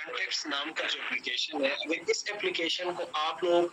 Contacts نام کا جو اپلیکیشن ہے، اگر اس اپلیکیشن کو آپ لوگ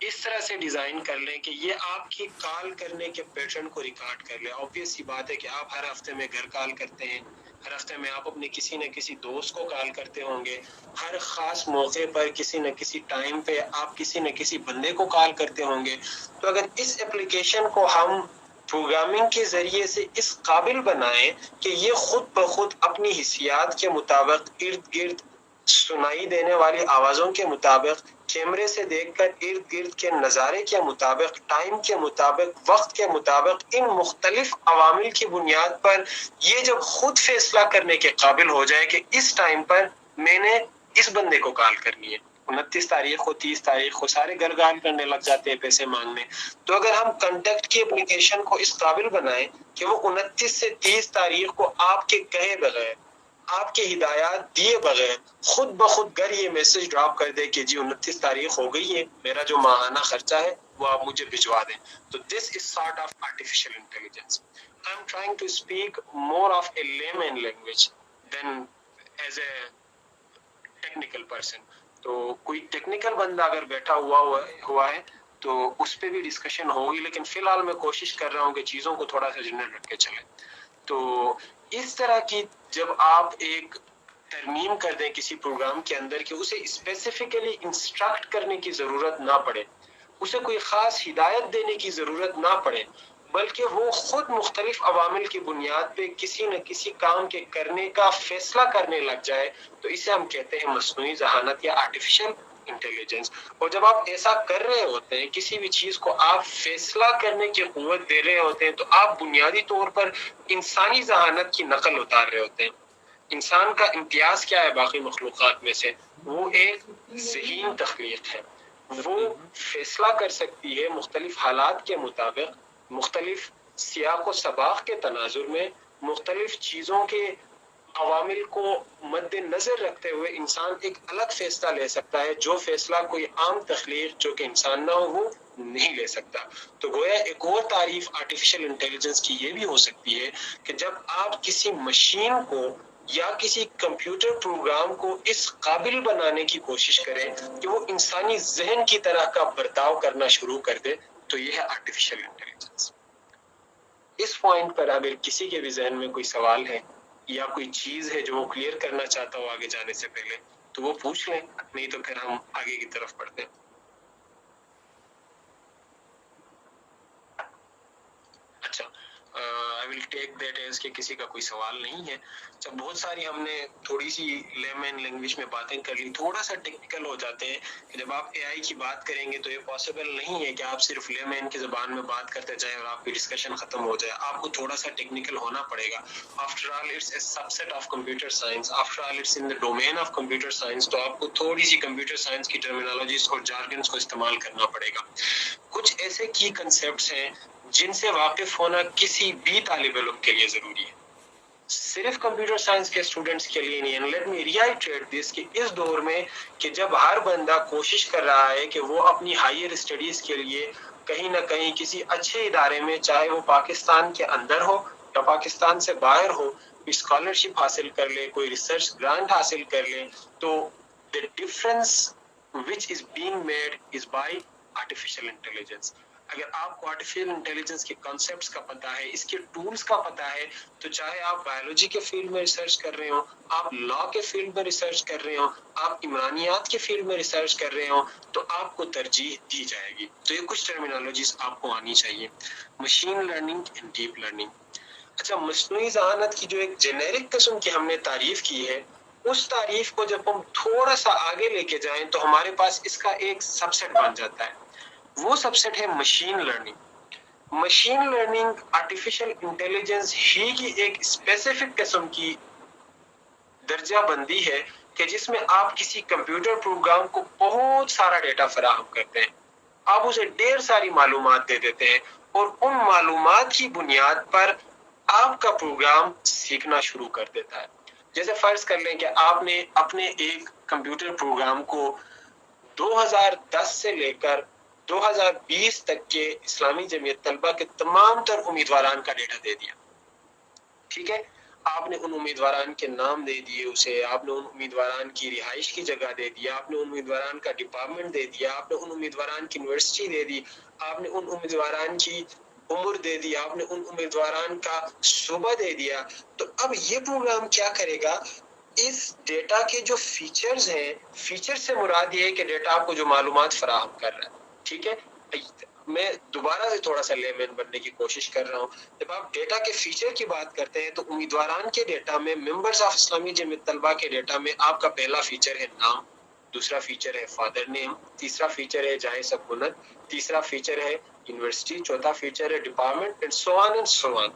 اس طرح سے ڈیزائن کر لیں کہ یہ آپ کی کال کرنے کے پیٹرن کو ریکارڈ کر لے. آبویس سی بات ہے کہ آپ ہر ہفتے میں گھر کال کرتے ہیں، ہر ہفتے میں آپ اپنے کسی نہ کسی دوست کو کال کرتے ہوں گے، ہر خاص موقع پر کسی نہ کسی ٹائم پہ آپ کسی نہ کسی بندے کو کال کرتے ہوں گے. تو اگر اس اپلیکیشن کو ہم پروگرامنگ کے ذریعے سے اس قابل بنائیں کہ یہ خود بخود اپنی حسیات کے مطابق ارد گرد سنائی دینے والی آوازوں کے مطابق، کیمرے سے دیکھ کر ارد گرد کے نظارے کے مطابق، ٹائم کے مطابق، وقت کے مطابق، ان مختلف عوامل کی بنیاد پر یہ جب خود فیصلہ کرنے کے قابل ہو جائے کہ اس ٹائم پر میں نے اس بندے کو کال کرنی ہے، 29 تاریخ کو، 30 تاریخ کو سارے گھر گال کرنے لگ جاتے ہیں پیسے مانگنے. تو اگر ہم کنٹیکٹ کی اپلیکیشن کو اس قابل بنائیں کہ وہ 29 سے 30 تاریخ کو آپ کے کہے بغیر، آپ کے ہدایات دیے بغیر خود بخود گھر یہ میسج ڈراپ کر دے کہ جی 29 تاریخ ہو گئی ہے، میرا جو ماہانہ خرچہ ہے وہ آپ مجھے بھجوا دیں. تو this is sort of artificial intelligence. I am trying to speak more of a layman language than as a technical person. تو کوئی ٹیکنیکل بندہ اگر بیٹھا ہوا ہے تو اس پہ بھی ڈسکشن ہوگی، لیکن فی الحال میں کوشش کر رہا ہوں کہ چیزوں کو تھوڑا سا جنرل رکھ کے چلیں. تو اس طرح کی جب آپ ایک ترمیم کر دیں کسی پروگرام کے اندر کہ اسے اسپیسیفکلی انسٹرکٹ کرنے کی ضرورت نہ پڑے، اسے کوئی خاص ہدایت دینے کی ضرورت نہ پڑے، بلکہ وہ خود مختلف عوامل کی بنیاد پہ کسی نہ کسی کام کے کرنے کا فیصلہ کرنے لگ جائے، تو اسے ہم کہتے ہیں مصنوعی ذہانت یا آرٹیفیشل انٹیلیجنس. اور جب آپ ایسا کر رہے ہوتے ہیں، کسی بھی چیز کو آپ فیصلہ کرنے کی قوت دے رہے ہوتے ہیں، تو آپ بنیادی طور پر انسانی ذہانت کی نقل اتار رہے ہوتے ہیں. انسان کا امتیاز کیا ہے باقی مخلوقات میں سے؟ وہ ایک ذہین تخلیق ہے. وہ فیصلہ کر سکتی ہے مختلف حالات کے مطابق، مختلف سیاق و سباق کے تناظر میں، مختلف چیزوں کے عوامل کو مد نظر رکھتے ہوئے انسان ایک الگ فیصلہ لے سکتا ہے، جو فیصلہ کوئی عام تخلیق جو کہ انسان نہ ہو وہ نہیں لے سکتا. تو گویا ایک اور تعریف آرٹیفیشل انٹیلیجنس کی یہ بھی ہو سکتی ہے کہ جب آپ کسی مشین کو یا کسی کمپیوٹر پروگرام کو اس قابل بنانے کی کوشش کریں کہ وہ انسانی ذہن کی طرح کا برتاؤ کرنا شروع کر دے، تو یہ ہے آرٹیفیشل انٹیلیجنس. اس پوائنٹ پر اگر کسی کے بھی ذہن میں کوئی سوال ہے یا کوئی چیز ہے جو وہ کلیئر کرنا چاہتا ہو آگے جانے سے پہلے، تو وہ پوچھ لیں، نہیں تو پھر ہم آگے کی طرف بڑھتے ہیں. اچھا، I will take that as کہ کسی کا کوئی سوال نہیں ہے. جب بہت ساری ہم نے تھوڑی سی لیمن لینگویج میں باتیں کر لی، تھوڑا سا ٹیکنیکل ہو جاتے ہیں کہ جب آپ اے آئی کی بات کریں گے تو یہ پاسبل نہیں ہے کہ آپ صرف لیمن کی زبان میں بات کرتے جائیں اور آپ کی ڈسکشن ختم ہو جائے. آپ کو تھوڑا سا ٹیکنیکل ہونا پڑے گا. After all it's a subset of computer science, after all it's in the domain of computer science. تو آپ کو تھوڑی سی کمپیوٹر سائنس کی ٹرمینالوجیز اور جارگنس کو استعمال کرنا پڑے گا. کچھ ایسے کی کنسیپٹس ہیں جن سے واقف ہونا کسی بھی طالب علم کے لیے ضروری ہے، صرف کمپیوٹر سائنس کے اسٹوڈنٹس کے لیے نہیں. لیٹ می ریائٹریٹ دس کہ اس دور میں کہ جب ہر بندہ کوشش کر رہا ہے کہ وہ اپنی ہائر اسٹڈیز کے لیے کہیں نہ کہیں کسی اچھے ادارے میں، چاہے وہ پاکستان کے اندر ہو یا پاکستان سے باہر ہو، اسکالرشپ حاصل کر لے، کوئی ریسرچ گرانٹ حاصل کر لے، تو the difference which is being made is by artificial intelligence. اگر آپ کو آرٹیفیشل انٹیلیجنس کے کانسیپٹس کا پتہ ہے، اس کے ٹولز کا پتہ ہے، تو چاہے آپ بایولوجی کے فیلڈ میں ریسرچ کر رہے ہوں، آپ لا کے فیلڈ میں ریسرچ کر رہے ہوں، آپ عمرانیات کے فیلڈ میں ریسرچ کر رہے ہوں، تو آپ کو ترجیح دی جائے گی. تو یہ کچھ ٹرمینالوجیز آپ کو آنی چاہیے. Machine learning and deep learning. اچھا، مصنوعی ذہانت کی جو ایک جنیرک قسم کی ہم نے تعریف کی ہے، اس تعریف کو جب ہم تھوڑا سا آگے لے کے جائیں تو ہمارے پاس اس کا ایک سب سیٹ بن جاتا ہے. وہ سب سیٹ ہے machine learning. Machine learning artificial intelligence ہی کی ایک اسپیسیفک قسم کی درجہ بندی ہے کہ جس میں آپ کسی کمپیوٹر پروگرام کو بہت سارا ڈیٹا فراہم کرتے ہیں، آپ اسے ڈھیر ساری معلومات دے دیتے ہیں، اور ان معلومات کی بنیاد پر آپ کا پروگرام سیکھنا شروع کر دیتا ہے. جیسے فرض کر لیں کہ آپ نے اپنے ایک کمپیوٹر پروگرام کو 2010 سے لے کر 2020 تک کے اسلامی جمعیت طلبہ کے تمام تر امیدواران کا ڈیٹا دے دیا. ٹھیک ہے، آپ نے ان امیدواران کے نام دے دیے اسے، آپ نے ان امیدواران کی رہائش کی جگہ دے دیا، آپ نے ان امیدواران کا ڈپارٹمنٹ دے دیا، آپ نے ان امیدواران کی یونیورسٹی دے دی، آپ نے ان امیدواران کی عمر دے دی، آپ نے ان امیدواران کا صوبہ دے دیا. تو اب یہ پروگرام کیا کرے گا، اس ڈیٹا کے جو فیچرز ہیں، فیچر سے مراد یہ ہے کہ ڈیٹا آپ کو جو معلومات فراہم کر رہا ہے. ٹھیک ہے، میں دوبارہ سے تھوڑا سا لے مین بننے کی کوشش کر رہا ہوں. جب آپ ڈیٹا کے فیچر کی بات کرتے ہیں تو امیدواران کے ڈیٹا میں، ممبرز آف اسلامی جمعیت طلبہ کے ڈیٹا میں آپ کا پہلا فیچر ہے نام، دوسرا فیچر ہے فادر نیم، تیسرا فیچر ہے جائے سکونت، تیسرا فیچر ہے یونیورسٹی، چوتھا فیچر ہے department, and so on and so on.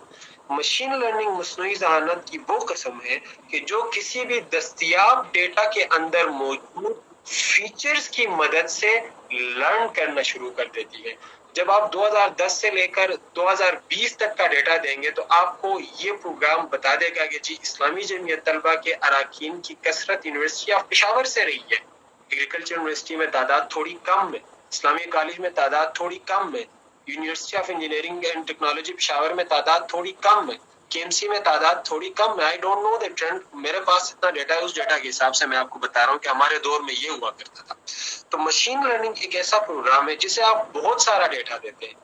Machine learning مصنوعی ذہانت کی وہ قسم ہے کہ جو کسی بھی دستیاب ڈیٹا کے اندر موجود فیچرز کی مدد سے لرن کرنا شروع کر دیتی ہے. جب آپ 2010 سے لے کر 2020 تک کا ڈیٹا دیں گے تو آپ کو یہ پروگرام بتا دے گا کہ جی اسلامی جمعیت طلبہ کے اراکین کی کثرت یونیورسٹی آف پشاور سے رہی ہے. ایگریکلچر یونیورسٹی میں تعداد تھوڑی کم ہے، اسلامی کالج میں تعداد تھوڑی کم ہے، university of engineering and technology Peshawar میں تعداد تھوڑی کم ہے، کے ایم سی میں تعداد تھوڑی کم ہے. I don't know the trend, میرے پاس اتنا ڈیٹا ہے، اس ڈیٹا کے حساب سے میں آپ کو بتا رہا ہوں کہ ہمارے دور میں یہ ہوا کرتا تھا. تو مشین لرننگ ایک ایسا پروگرام ہے جسے آپ بہت سارا ڈیٹا دیتے ہیں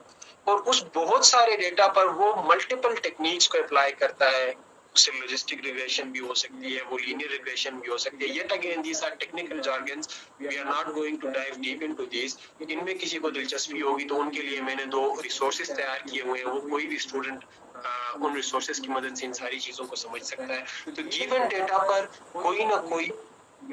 اور اس بہت سارے ڈیٹا پر وہ ملٹیپل ٹیکنیکس کو اپلائی کرتا ہے. اس سے لوجسٹک ریگریشن بھی ہو سکتی ہے، وہ لینئر ریگریشن بھی ہو سکتی ہے. Yet again these are technical jargons, we are not going to dive deep into these. ان میں کسی کو دلچسپی ہوگی تو ان کے لیے میں نے 2 ریسورسز تیار کیے ہوئے ہیں، وہ کوئی بھی اسٹوڈنٹ ان ریسورسز کی مدد سے ان ساری چیزوں کو سمجھ سکتا ہے. تو گیون ڈیٹا پر کوئی نہ کوئی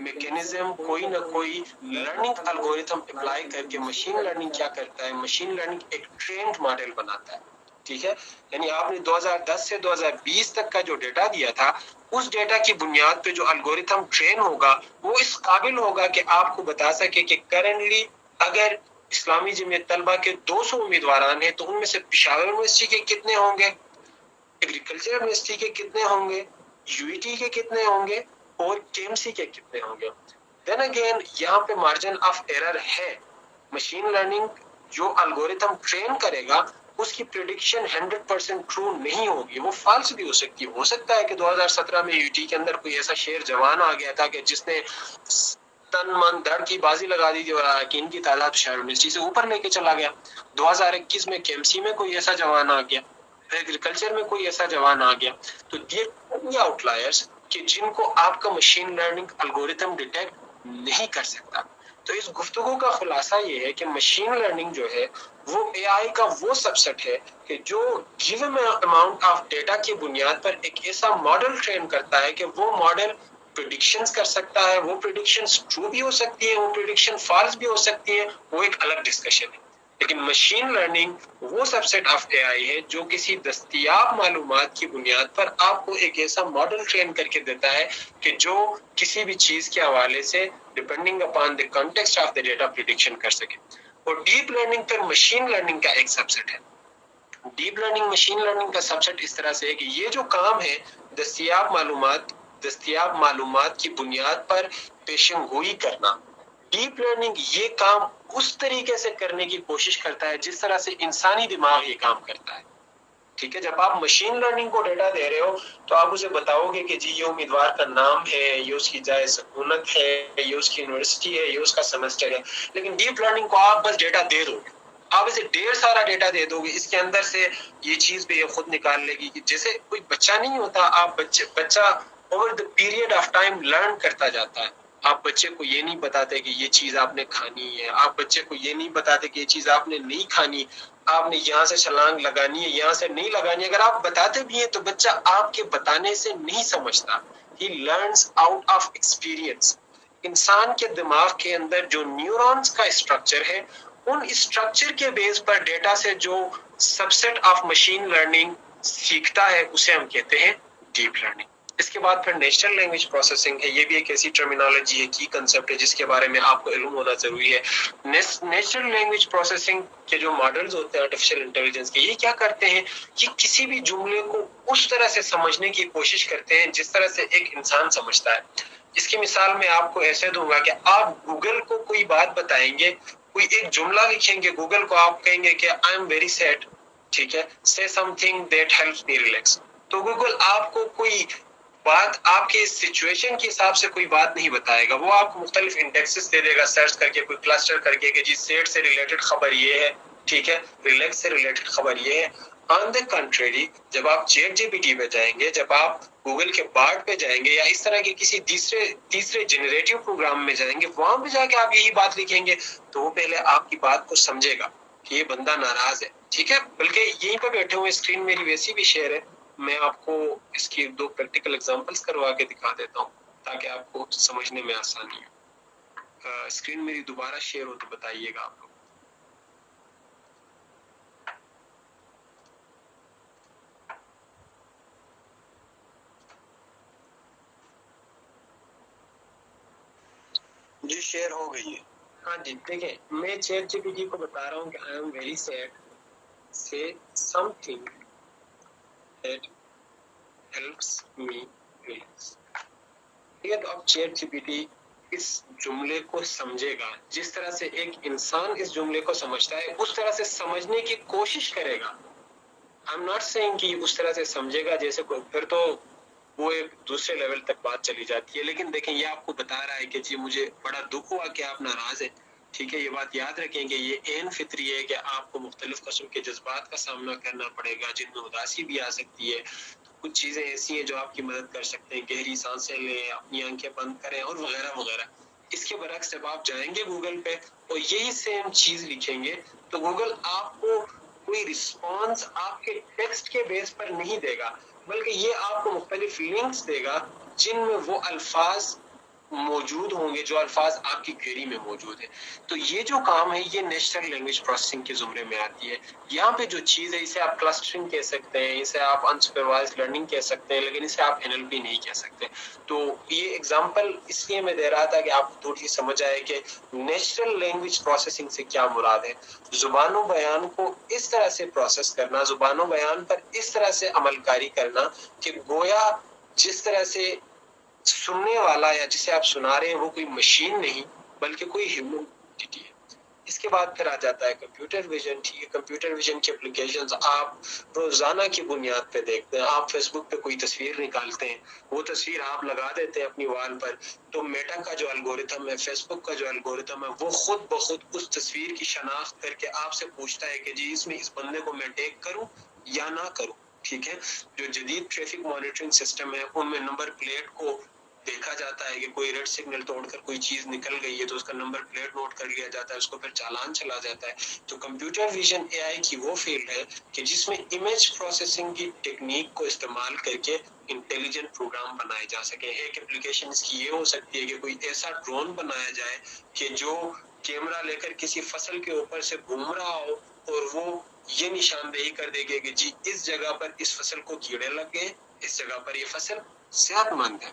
میکینزم، کوئی نہ کوئی لرننگ الگوریتھم اپلائی کر کے مشین لرننگ کیا کرتا ہے، مشین لرننگ ایک ٹرینڈ ماڈل بناتا ہے. ٹھیک ہے، یعنی آپ نے 2010 سے 2020 تک کا جو ڈیٹا دیا تھا، اس ڈیٹا کی بنیاد پہ جو الگوریتھم ٹرین ہوگا وہ اس قابل ہوگا کہ آپ کو بتا سکے کہ کرنٹلی اگر اسلامی جمعیت طلبہ کے 200 امیدواران ہیں تو ان میں سے پشاور یونیورسٹی کے کتنے ہوں گے، ایگریکلچر یونیورسٹی کے کتنے ہوں گے، یو ای ٹی کے کتنے ہوں گے اور کے ایم سی کے کتنے ہوں گے. دین اگین یہاں پہ مارجن آف ایرر ہے. مشین لرننگ جو الگوریتھم ٹرین کرے گا اس کی پریڈکشن 100% ٹرو نہیں ہوگی، وہ فالس بھی ہو سکتی ہے. ہو سکتا ہے کہ 2017 میں یو ٹی کے اندر کوئی ایسا شیر جوان آ گیا تھا کہ جس نے تن من دھڑ کی بازی لگا دی تھی اور اراکین کی تعداد شہر یونیورسٹی سے اوپر لے کے چلا گیا. 2021 میں کے ایم سی میں کوئی ایسا جوان آ گیا، ایگریکلچر میں کوئی ایسا جوان آ گیا. تو یہ آؤٹ لائرز کہ جن کو آپ کا مشین لرننگ الگوریتھم ڈیٹیکٹ نہیں کر سکتا. تو اس گفتگو کا خلاصہ یہ ہے کہ مشین لرننگ جو ہے وہ اے آئی کا وہ سب سیٹ ہے کہ جو گیون اماؤنٹ آف ڈیٹا کی بنیاد پر ایک ایسا ماڈل ٹرین کرتا ہے کہ وہ ماڈل پریڈکشنز کر سکتا ہے. وہ پریڈکشنز ٹرو بھی ہو سکتی ہے، وہ پریڈکشن فالس بھی ہو سکتی ہے، وہ ایک الگ ڈسکشن ہے. لیکن مشین لرننگ وہ سب سیٹ آف اے آئی ہے جو کسی دستیاب معلومات کی بنیاد پر آپ کو ایک ایسا ماڈل ٹرین کر کے دیتا ہے کہ جو کسی بھی چیز کے حوالے سے depending upon the context of the data prediction کر سکے. اور ڈیپ لرننگ پھر مشین لرننگ کا ایک سب سیٹ ہے. ڈیپ لرننگ مشین لرننگ کا سب سیٹ اس طرح سے ہے کہ یہ جو کام ہے دستیاب معلومات کی بنیاد پر پیشن گوئی کرنا، ڈیپ لرننگ یہ کام اس طریقے سے کرنے کی کوشش کرتا ہے جس طرح سے انسانی دماغ یہ کام کرتا ہے. ٹھیک ہے، جب آپ مشین لرننگ کو ڈیٹا دے رہے ہو تو آپ اسے بتاؤ گے کہ جی یہ امیدوار کا نام ہے، یہ اس کی جائے سکونت ہے، یہ اس کی یونیورسٹی ہے، یہ اس کا سیمسٹر ہے. لیکن ڈیپ لرننگ کو آپ بس ڈیٹا دے دو گے، آپ اسے ڈھیر سارا ڈیٹا دے دو گے، اس کے اندر سے یہ چیز بھی یہ خود نکال لے گی. جیسے کوئی بچہ نہیں ہوتا، آپ بچہ over the period of time learn کرتا جاتا ہے. آپ بچے کو یہ نہیں بتاتے کہ یہ چیز آپ نے کھانی ہے، آپ بچے کو یہ نہیں بتاتے کہ یہ چیز آپ نے نہیں کھانی، آپ نے یہاں سے چھلانگ لگانی ہے، یہاں سے نہیں لگانی. اگر آپ بتاتے بھی ہیں تو بچہ آپ کے بتانے سے نہیں سمجھتا. He learns out of experience. انسان کے دماغ کے اندر جو نیورونز کا اسٹرکچر ہے، ان اسٹرکچر کے بیس پر ڈیٹا سے جو سب سیٹ آف مشین لرننگ سیکھتا ہے اسے ہم کہتے ہیں ڈیپ لرننگ. اس کے بعد پھر نیچرل لینگویج پروسیسنگ ہے. یہ بھی ایک ایسی ٹرمینالوجی ہے، کی کنسپٹ ہے جس کے بارے میں آپ کو علم ہونا ضروری ہے. نیچرل لینگویج پروسیسنگ کے جو ماڈلز ہوتے ہیں آرٹیفیشل انٹیلیجنس کے، یہ کیا کرتے ہیں کہ کسی بھی جملے کو اس طرح سے سمجھنے کی کوشش کرتے ہیں جس طرح سے ایک انسان سمجھتا ہے. اس کی مثال میں آپ کو ایسے دوں گا کہ آپ گوگل کو کوئی بات بتائیں گے، کوئی ایک جملہ لکھیں گے گوگل کو، آپ کہیں گے کہ آئی ایم ویری سیڈ. ٹھیک ہے، say something that helps me relax. تو گوگل آپ کو کوئی بات آپ کے سچویشن کے حساب سے کوئی بات نہیں بتائے گا. وہ آپ کو مختلف انڈیکسز دے دے گا سرچ کر کے, کوئی کلسٹر کر کے کہ جی سیٹ سے ریلیٹڈ خبر یہ ہے, ٹھیک ہے, ریلیکس سے ریلیٹڈ خبر یہ ہے. آن دا کنٹریری جب آپ چیٹ جی پی ٹی پہ جائیں گے, جب آپ گوگل کے بارڈ پہ جائیں گے یا اس طرح کے کسی تیسرے جنریٹو پروگرام میں جائیں گے, وہاں پہ جا کے آپ یہی بات لکھیں گے تو وہ پہلے آپ کی بات کو سمجھے گا کہ یہ بندہ ناراض ہے, ٹھیک ہے. بلکہ یہیں پہ بیٹھے ہوئے اسکرین میری ویسی بھی شیئر ہے, میں آپ کو اس کی 2 پریکٹیکل ایگزامپلس کروا کے دکھا دیتا ہوں تاکہ آپ کو سمجھنے میں آسانی ہو. اسکرین میری دوبارہ شیئر ہو تو بتائیے گا آپ لوگ. جی شیئر ہو گئی ہے. ہاں جی, دیکھیں میں چیٹ جی پی ٹی کو بتا رہا ہوں کہ آئی ایم ویری سیڈ, سے some thing that helps me relax. ٹھیک ہے, تو اب چیٹ جی پی ٹی اس جملے کو سمجھے گا جس طرح سے ایک انسان اس جملے کو سمجھتا ہے, اس طرح سے سمجھنے کی کوشش کرے گا. آئی ایم ناٹ سیئنگ کہ اس طرح سے سمجھے گا جیسے کوئی, پھر تو وہ ایک دوسرے لیول تک بات چلی جاتی ہے. لیکن دیکھیں یہ آپ کو بتا رہا ہے کہ جی مجھے بڑا دکھ ہوا کہ آپ ناراض ہیں, ٹھیک ہے. یہ بات یاد رکھیں کہ یہ عین فطری ہے کہ آپ کو مختلف قسم کے جذبات کا سامنا کرنا پڑے گا جن میں اداسی بھی آ سکتی ہے. کچھ چیزیں ایسی ہیں جو آپ کی مدد کر سکتے ہیں, گہری سانسیں لیں, اپنی آنکھیں بند کریں اور وغیرہ وغیرہ. اس کے برعکس جب آپ جائیں گے گوگل پہ اور یہی سیم چیز لکھیں گے تو گوگل آپ کو کوئی رسپانس آپ کے ٹیکسٹ کے بیس پر نہیں دے گا, بلکہ یہ آپ کو مختلف لنکس دے گا جن میں وہ الفاظ موجود ہوں گے جو الفاظ آپ کی کیری میں موجود ہیں. تو یہ جو کام ہے یہ نیچرل لینگویج پروسیسنگ کے زمرے میں آتی ہے. یہاں پہ جو چیز ہے اسے آپ کلسٹرنگ کہہ سکتے ہیں, اسے آپ انسپروائز لرننگ کہہ سکتے ہیں, لیکن اسے آپ این ایل پی نہیں کہہ سکتے. تو یہ ایگزامپل اس لیے میں دے رہا تھا کہ آپ تھوڑی سمجھ آئے کہ نیچرل لینگویج پروسیسنگ سے کیا مراد ہے. زبان و بیان کو اس طرح سے پروسیس کرنا, زبان و بیان پر اس طرح سے عمل کاری کرنا کہ گویا جس طرح سے سننے والا یا جسے آپ سنا رہے ہیں وہ کوئی مشین نہیں بلکہ کوئی ہیومن انٹیٹی ہے. اس کے بعد پھر آ جاتا ہے کمپیوٹر ویژن. ٹھیک ہے, کمپیوٹر ویژن کی اپلیکیشنز آپ روزانہ کی بنیاد پہ دیکھتے ہیں. آپ فیس بک پہ کوئی تصویر نکالتے ہیں, وہ تصویر آپ لگا دیتے ہیں اپنی وال پر, تو میٹا کا جو الگورتھم ہے, فیس بک کا جو الگورتھم ہے, وہ خود بخود اس تصویر کی شناخت کر کے آپ سے پوچھتا ہے کہ جی اس میں اس بندے کو میں ٹیگ کروں یا نہ کروں. ٹھیک ہے, جو جدید ٹریفک مانیٹرنگ سسٹم ہے ان میں نمبر پلیٹ کو دیکھا جاتا ہے کہ کوئی ریڈ سگنل توڑ کر کوئی چیز نکل گئی ہے تو اس کا نمبر پلیٹ نوٹ کر لیا جاتا ہے, اس کو پھر چالان چلا جاتا ہے. تو کمپیوٹر ویژن اے آئی کی وہ فیلڈ ہے کہ جس میں امیج پروسیسنگ کی ٹیکنیک کو استعمال کر کے انٹیلیجنٹ پروگرام بنائے جا سکیں. ایک اپلیکیشن اس کی یہ ہو سکتی ہے کہ کوئی ایسا ڈرون بنایا جائے کہ جو کیمرہ لے کر کسی فصل کے اوپر سے گھوم رہا ہو اور وہ یہ نشاندہی کر دے گے کہ جی اس جگہ پر اس فصل کو کیڑے لگ گئے, اس جگہ پر یہ فصل صحت مند ہے.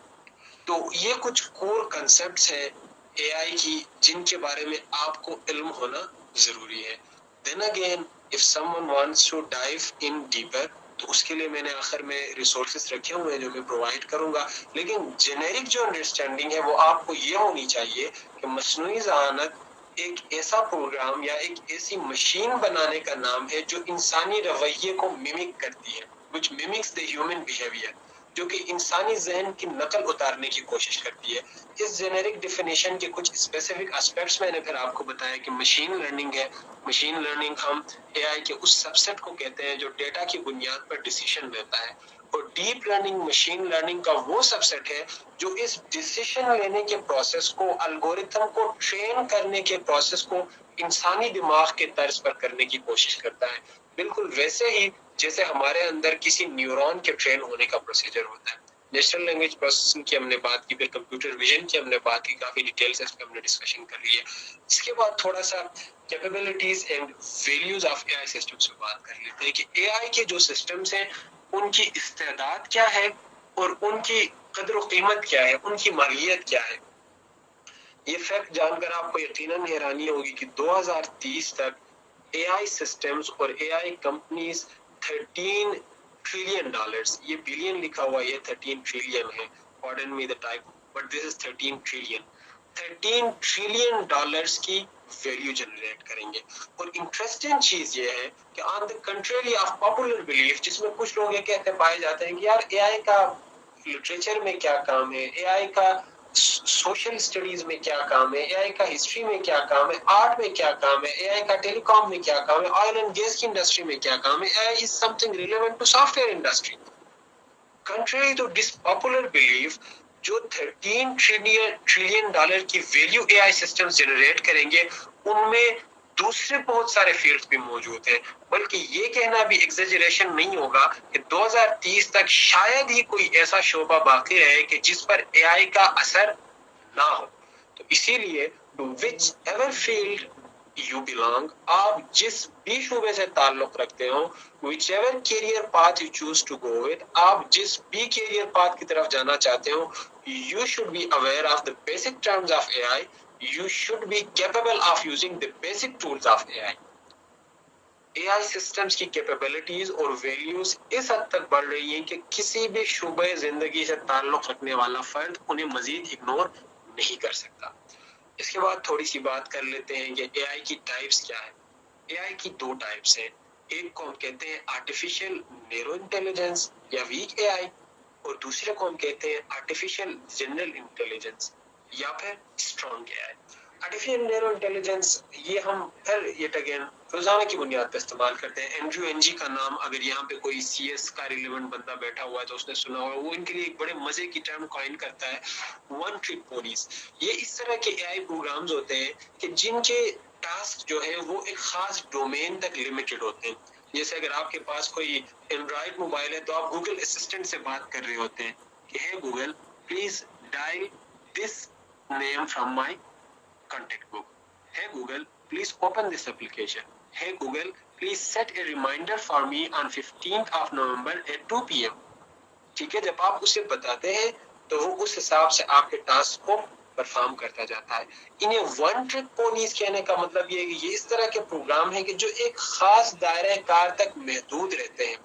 تو یہ کچھ کور کنسپٹس ہیں اے آئی کی جن کے بارے میں آپ کو علم ہونا ضروری ہے. Then again, if someone wants to dive in deeper, تو اس کے لیے میں نے آخر میں ریسورسز رکھے ہوئے ہیں جو میں پرووائڈ کروں گا. لیکن جنیرک جو انڈرسٹینڈنگ ہے وہ آپ کو یہ ہونی چاہیے کہ مصنوعی ذہانت ایک ایسا پروگرام یا ایک ایسی مشین بنانے کا نام ہے جو انسانی رویے کو ممک کرتی ہے, which mimics the human behavior, جو کہ انسانی ذہن کی نقل اتارنے کی کوشش کرتی ہے. اس جنیرک ڈیفینیشن کے کچھ اسپیسیفک اسپیکٹس میں نے پھر آپ کو بتایا کہ مشین لرننگ ہے. مشین لرننگ ہم اے آئی کے اس سب سیٹ کو کہتے ہیں جو ڈیٹا کی بنیاد پر ڈیسیشن لیتا ہے, اور ڈیپ لرننگ مشین لرننگ کا وہ سب سیٹ ہے جو اس ڈیسیشن لینے کے پروسیس کو, الگورتھم کو ٹرین کرنے کے پروسیس کو انسانی دماغ کے طرز پر کرنے کی کوشش کرتا ہے. بالکل ویسے ہی جیسے ہمارے اندر کسی نیورون کے ٹرین ہونے کا پروسیجر ہوتا ہے. نیچرل لینگویج پروسیسنگ کی ہم نے بات کی, پھر کمپیوٹر ویژن کی ہم نے بات کی, کافی ڈیٹیلز اس پہ ہم نے ڈسکشن کر لی ہے. اس کے بعد تھوڑا سا capabilities and values of A I systems پہ بات کر لیتے ہیں کہ اے آئی کے جو سسٹمز ہیں ان کی استعداد کیا ہے اور ان کی قدر و قیمت کیا ہے, ان کی ماہیت کیا ہے. یہ فیکٹ جان کر آپ کو یقیناً حیرانی ہوگی کہ 2030 تک اے آئی سسٹمز اور اے آئی کمپنیز $13 ٹریلین, یہ بلین لکھا ہوا, یہ 13 ٹریلین ہے, pardon me the type, but this is 13 trillion. $13 trillion کی ویلیو جنریٹ کریں گے. اور انٹرسٹنگ چیز یہ ہے کہ آن دا کنٹریری آف پاپولر بلیف، جس میں کچھ لوگ یہ کہتے پائے جاتے ہیں کہ یار اے آئی کا لٹریچر میں کیا کام ہے، اے آئی کا سوشل اسٹڈیز میں کیا کام ہے، اے آئی کا ہسٹری میں کیا کام ہے، آرٹ میں کیا کام ہے، اے آئی کا ٹیلی کام میں کیا کام ہے، آئل اینڈ گیس کی انڈسٹری میں کیا کام ہے. A I is something relevant to software industry. Contrary to this popular belief, جو 13 ٹریلین ڈالر کی value A I system generate کریں گے، ان میں دوسرے بہت سارے فیلڈز بھی موجود ہیں. بلکہ یہ کہنا بھی ایگزیجریشن نہیں ہوگا کہ 2030 تک شاید ہی کوئی ایسا شعبہ باقی رہے کہ جس پر اے آئی کا اثر نہ ہو. تو اسی لیے whichever field you belong, آپ جس بھی شعبے سے تعلق رکھتے ہو، whichever career path you choose to go with, آپ جس بھی کیریئر پاتھ کی طرف جانا چاہتے ہو، you should be aware of the basic terms of A I. You should be capable of using the basic tools of AI. AI systems کی capabilities اور values اس حد تک بڑھ رہی ہیں کہ کسی بھی شعبہ زندگی سے تعلق رکھنے والا فرد انہیں مزید اگنور نہیں کر سکتا. اس کے بعد تھوڑی سی بات کر لیتے ہیں کہ اے آئی کی ٹائپس کیا ہے. اے آئی کی دو ٹائپس ہیں. ایک کو ہم کہتے ہیں آرٹیفیشل نیرو انٹیلیجنس یا ویک اے آئی، اور دوسرے کو ہم کہتے ہیں آرٹیفیشل جنرل انٹیلیجنس یا پھر اسٹرانگ اے آئی. آرٹیفیشل نیرو انٹیلیجنس یہ ہم پھر یٹ اگین روزانہ کی بنیاد پہ استعمال کرتے ہیں. اینڈریو اینجی کا نام اگر یہاں پہ کوئی سی ایس کا ریلیونٹ بندہ بیٹھا ہوا ہے تو اس نے سنا ہوا، وہ ان کے لیے ایک بڑے مزے کی ٹرم کوائن کرتا ہے، ون ٹرک پونیز. یہ اس طرح کے اے آئی پروگرامز ہوتے ہیں کہ جن کے ٹاسک جو ہے وہ ایک خاص ڈومین تک لمیٹڈ ہوتے ہیں. جیسے اگر آپ کے پاس کوئی اینڈرائڈ موبائل ہے تو آپ گوگل اسسٹنٹ سے بات کر رہے ہوتے ہیں کہ ہے Google please dial this name from my contact book. Hey Google, please open this application. Hey Google, please set a reminder for me on 15th of November at 2 p.m. ٹھیک ہے، جب آپ اسے بتاتے ہیں تو وہ اس حساب سے آپ کے ٹاسک کو پرفارم کرتا جاتا ہے. انہیں ون ٹرک پونیز کہنے کا مطلب یہ ہے کہ یہ اس طرح کے پروگرام ہیں کہ جو ایک خاص دائرہ کار تک محدود رہتے ہیں.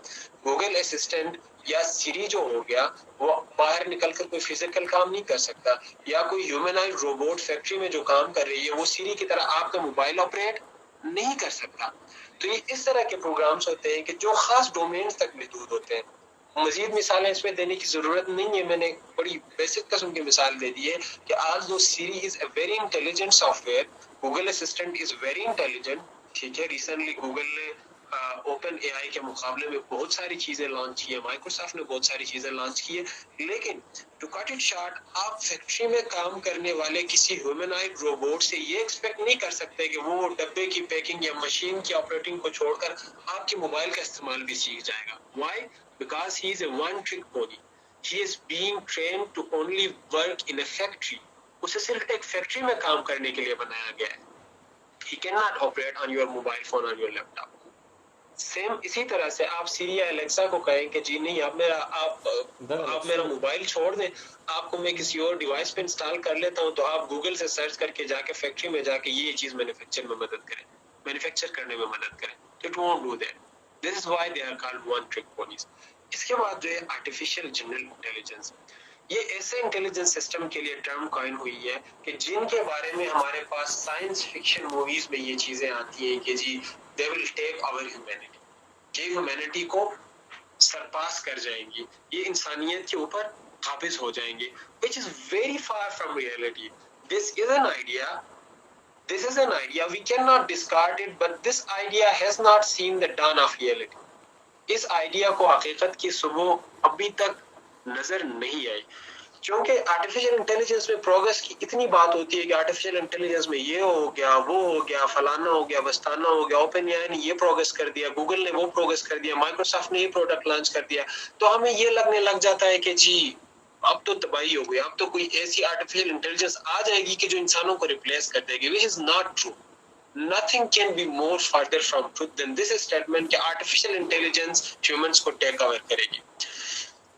گوگل اسسٹنٹ یا سری جو ہو گیا وہ باہر نکل کر کوئی فزیکل کام نہیں کر سکتا، یا کوئی ہیومنائزڈ روبوٹ فیکٹری میں جو کام کر رہی ہے وہ سری کی طرح آپ کا موبائل آپریٹ نہیں کر سکتا. تو یہ اس طرح کے پروگرامز ہوتے ہیں کہ جو خاص ڈومینز تک محدود ہوتے ہیں. مزید مثالیں اس میں دینے کی ضرورت نہیں ہے، میں نے بڑی بیسک قسم کی مثال دے دی ہے کہ آج دو Siri is a very intelligent software, Google Assistant is very intelligent. ٹھیک ہے، ریسنٹلی گوگل نے اوپن اے آئی کے مقابلے میں بہت ساری چیزیں لانچ کی ہے، مائیکروسافٹ نے بہت ساری چیزیں لانچ کی ہے. لیکن ٹو کٹ اٹ شارٹ، آپ فیکٹری میں کام کرنے والے کسی ہیومنائزڈ روبوٹ سے یہ ایکسپیکٹ نہیں کر سکتے کہ وہ ڈبے کی پیکنگ یا مشین کی آپریٹنگ کو چھوڑ کر آپ کے موبائل کا استعمال بھی سیکھ جائے گا. Y? Because he is a one-trick pony. He is being trained to only work in a factory. اسے صرف ایک فیکٹری میں کام کرنے کے لیے بنایا گیا ہے. He cannot operate on your mobile phone or your laptop. Same اسی طرح سے آپ سیری یا الیکسا کو کہیں کہ جی نہیں آپ میرا موبائل چھوڑ دیں، آپ کو میں کسی اور ڈیوائس پہ انسٹال کر لیتا ہوں تو آپ گوگل سے سرچ کر کے جا کے فیکٹری میں جا کے یہ چیز مینوفیکچر کرنے میں مدد کریں. It won't do that. This is why they are called one-trick ponies. اس کے بعد جو ہے آرٹیفیشل جنرل انٹیلیجنس، یہ ایسے انٹیلیجنس سسٹم کے لیے ٹرم کوائن ہوئی ہے کہ جن کے بارے میں ہمارے پاس سائنس فکشن موویز میں یہ چیزیں آتی ہیں کہ جی they will take our humanity، کہ ہیومینٹی کو سرپاس کر جائیں گی، یہ انسانیت کے اوپر قابض ہو جائیں گے، which is very far from reality. This is an idea. We cannot discard it, but this idea has not seen the dawn of reality. اس آئیڈیا کو حقیقت کی صبح ابھی تک نظر نہیں آئی، کیونکہ آرٹیفیشل انٹیلیجنس میں پروگریس کی اتنی بات ہوتی ہے کہ آرٹیفیشل انٹیلیجنس میں یہ ہو گیا، وہ ہو گیا، فلانا ہو گیا، بستانا ہو گیا، اوپن اے آئی نے یہ پروگریس کر دیا، گوگل نے وہ پروگریس کر دیا، مائیکروسافٹ نے یہ پروڈکٹ لانچ کر دیا، تو ہمیں یہ لگنے لگ جاتا ہے کہ جی اب تو تباہی ہو گئی، اب تو کوئی ایسی آرٹیفیشل انٹیلیجنس آ جائے گی کہ جو انسانوں کو ریپلیس کر دے گی. which is not true. Nothing can be more farther from truth than this statement کہ artificial intelligence humans کو ٹیک اوور کرے گی.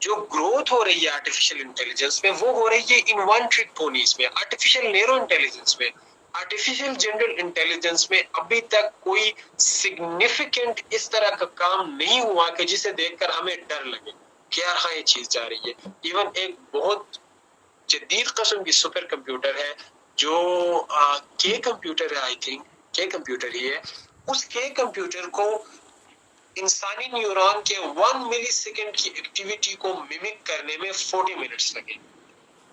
جو گروتھ ہو رہی ہے آرٹیفیشل انٹیلیجنس میں وہ ہو رہی ہے ان ون ٹرک پونیز میں، آرٹیفیشل نیرو انٹیلیجنس میں. آرٹیفیشل جنرل انٹیلیجنس میں ابھی تک کوئی سگنیفیکنٹ اس طرح کا کام نہیں ہوا کہ جسے دیکھ کر ہمیں ڈر لگے کہ یار ہاں یہ چیز جا رہی ہے. ایون ایک بہت جدید قسم کی سپر کمپیوٹر ہے جو کے کمپیوٹر ہے، آئی تھنک کے کمپیوٹر ہی ہے، اس کے کمپیوٹر کو انسانی نیورون کے 1 ملی سیکنڈ کی ایکٹیویٹی کو ممک کرنے میں 40 منٹس لگے.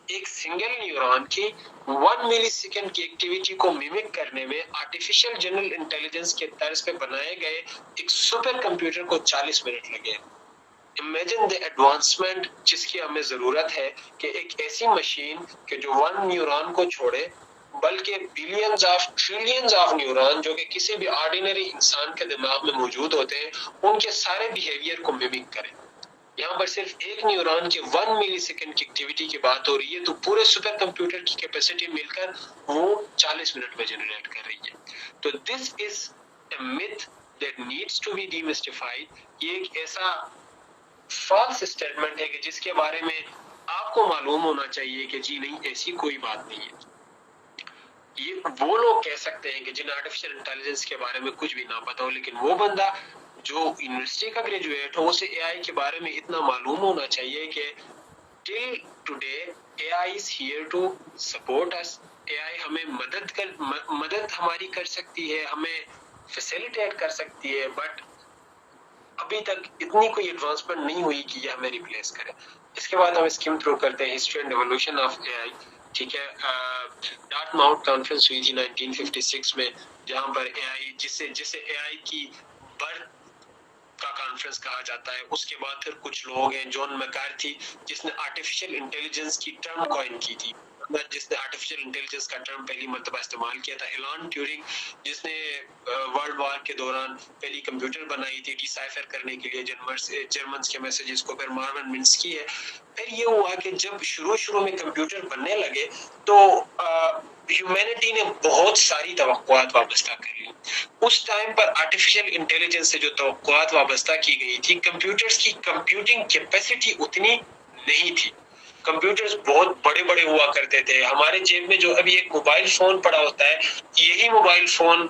ایک سنگل نیورون کی 1 ملی سیکنڈ کی ایکٹیویٹی کو ممک کرنے میں آرٹیفیشل جنرل انٹیلیجنس کے طرز پہ بنائے گئے ایک سپر کمپیوٹر کو 40 منٹ لگے. امیجن دی ایڈوانسمنٹ جس کی ہمیں ضرورت ہے کہ ایک ایسی مشین کہ جو 1 نیورون کو چھوڑے بلکہ billions of trillions of neuron جو کہ کسی بھی آرڈینری انسان کے دماغ میں موجود ہوتے ہیں ان کے سارے بیہیویئر کو ممک کرے. یہاں پر صرف ایک نیورون کے 1 ملی سیکنڈ کی ایکٹیویٹی کی بات ہو رہی ہے تو پورے سپر کمپیوٹر کی کیپیسٹی مل کر وہ 40 منٹ میں جنریٹ کر رہی ہے. تو this is a myth that needs to be demystified. یہ ایک ایسا فالس اسٹیٹمنٹ ہے کہ جس کے بارے میں آپ کو معلوم ہونا چاہیے کہ جی نہیں، ایسی کوئی بات نہیں ہے. یہ وہ لوگ کہہ سکتے ہیں کہ جنہیں آرٹیفیشل انٹیلیجنس کے بارے میں کچھ بھی نہ پتا ہو، لیکن وہ بندہ جو یونیورسٹی کا گریجویٹ ہو اسے اے آئی کے بارے میں اتنا معلوم ہونا چاہیے کہ till today A I is here to support us. A I ہمیں مدد ہماری کر سکتی ہے، ہمیں فیسیلیٹیٹ کر سکتی ہے، بٹ ابھی تک اتنی کوئی ایڈوانسمنٹ نہیں ہوئی کہ یہ ہمیں ریپلیس کرے. اس کے بعد ہم اسکیم تھرو کرتے ہیں history and evolution of A آئی. ٹھیک ہے، ڈارٹ ماؤنٹ کانفرنس ہوئی تھی 1956 میں، جہاں پر اے آئی جسے اے آئی کی برتھ کا کانفرنس کہا جاتا ہے. اس کے بعد پھر کچھ لوگ ہیں، جان میکارتھی جس نے آرٹیفیشل انٹیلیجنس کی ٹرم کوائن کی تھی، جس نے آرٹیفیشل انٹیلیجنس کا ٹرم پہلی مرتبہ استعمال کیا تھا. ایلان ٹیورنگ جس نے ورلڈ وار کے دوران پہلی کمپیوٹر بنائی تھی ڈیسائفر کرنے کے لیے جرمنس کے میسیجز کو. پھر مارون منسکی ہے. پھر یہ ہوا کہ جب شروع میں کمپیوٹر بننے لگے تو ہیومینٹی نے بہت ساری توقعات وابستہ کر لی. اس ٹائم پر آرٹیفیشل انٹیلیجنس سے جو توقعات وابستہ کی گئی تھی، کمپیوٹرز کی کمپیوٹنگ کیپیسٹی اتنی نہیں تھی. کمپیوٹرز بہت بڑے بڑے ہوا کرتے تھے. ہمارے جیب میں جو ابھی ایک موبائل فون پڑا ہوتا ہے، یہی موبائل فون